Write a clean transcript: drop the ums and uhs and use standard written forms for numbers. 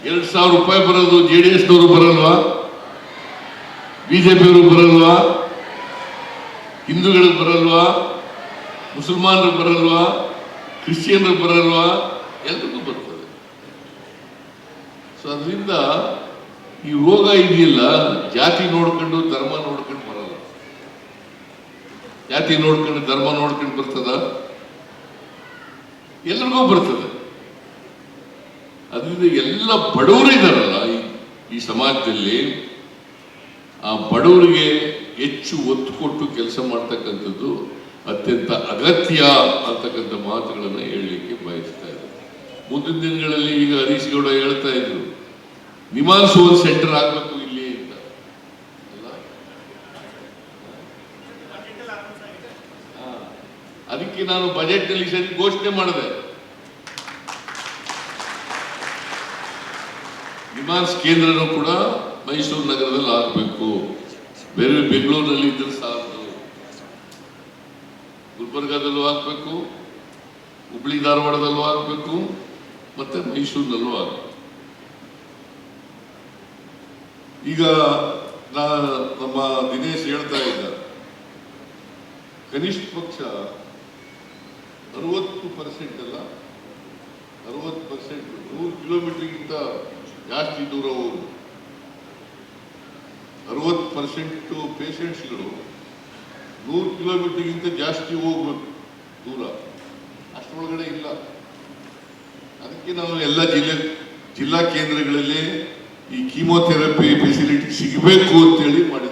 2,000 ರೂಪಾಯಿ ಬರೋದು JDS-ನವರು ಬರಲ್ವಾ? BJP-ಯವರು ಬರಲ್ವಾ? ಹಿಂದೂಗಳಿಗೆ ಬರಲ್ವಾ? ಮುಸಲ್ಮಾನರು ಬರಲ್ವಾ? ಕ್ರಿಶ್ಚಿಯನ್ರು ಬರಲ್ವಾ? ಎಲ್ರಿಗೂ ಬರ್ತದೆ. ಸೊ ಅದರಿಂದ ಈ ರೋಗ ಇದೆಯಲ್ಲ, ಜಾತಿ ನೋಡ್ಕೊಂಡು ಧರ್ಮ ನೋಡ್ಕೊಂಡು ಬರಲ್ಲ. ಜಾತಿ ನೋಡ್ಕೊಂಡು ಧರ್ಮ ನೋಡ್ಕೊಂಡು ಬರ್ತದ? ಎಲ್ರಿಗೂ ಬರ್ತದೆ. ಅದರಿಂದ ಎಲ್ಲ ಬಡವರು ಇದ್ದಾರಲ್ಲ ಈ ಸಮಾಜದಲ್ಲಿ, ಆ ಬಡವರಿಗೆ ಹೆಚ್ಚು ಒತ್ತು ಕೊಟ್ಟು ಕೆಲಸ ಮಾಡ್ತಕ್ಕಂಥದ್ದು ಅತ್ಯಂತ ಅಗತ್ಯ ಅಂತಕ್ಕಂಥ ಮಾತುಗಳನ್ನು ಹೇಳಲಿಕ್ಕೆ ಬಯಸ್ತಾ ಇದ್ದಾರೆ. ಮುಂದಿನ ದಿನಗಳಲ್ಲಿ ಈಗ ಹರೀಶ್ ಗೌಡ ಹೇಳ್ತಾ ಇದ್ರು, ನಿವಾಸ ಒಂದು ಸೆಂಟರ್ ಆಗಬೇಕು ಇಲ್ಲಿ ಅಂತ. ಅದಕ್ಕೆ ನಾನು ಬಜೆಟ್ ನಲ್ಲಿ ಸರಿ ಘೋಷಣೆ ಮಾಡಿದೆ, ನಿವಾಸ್ ಕೇಂದ್ರನೂ ಕೂಡ ಮೈಸೂರು ನಗರದಲ್ಲಿ ಆಗಬೇಕು. ಬೇರೆ ಬೆಂಗಳೂರಿನಲ್ಲಿ ಇದ್ರೆ ಸಾಲದು, ಗುಲ್ಬರ್ಗಾದಲ್ಲೂ ಆಗಬೇಕು, ಹುಬ್ಳಿ ಧಾರವಾಡದಲ್ಲೂ ಆಗಬೇಕು, ಮತ್ತೆ ಮೈಸೂರಿನಲ್ಲೂ ಆಗಬೇಕು. ಈಗ ನಮ್ಮ ದಿನೇಶ್ ಹೇಳ್ತಾ ಇದ್ದ, ಕನಿಷ್ಠ ಪಕ್ಷ 60% ಅಲ್ಲ, 60% 100 ಕಿಲೋಮೀಟರ್ಗಿಂತ ಜಾಸ್ತಿ ದೂರ ಹೋಗುದು. 60% ಪೇಷಂಟ್ಸ್ಗಳು 100 ಕಿಲೋಮೀಟರ್ಗಿಂತ ಜಾಸ್ತಿ ಹೋಗ್ಬೇಕು ದೂರ, ಅಷ್ಟರೊಳಗಡೆ ಇಲ್ಲ. ಅದಕ್ಕೆ ನಾವು ಎಲ್ಲ ಜಿಲ್ಲಾ ಕೇಂದ್ರಗಳಲ್ಲಿ ಈ ಕೀಮೋಥೆರಪಿ ಫೆಸಿಲಿಟಿ ಸಿಗಬೇಕು ಅಂತೇಳಿ ಮಾಡಿ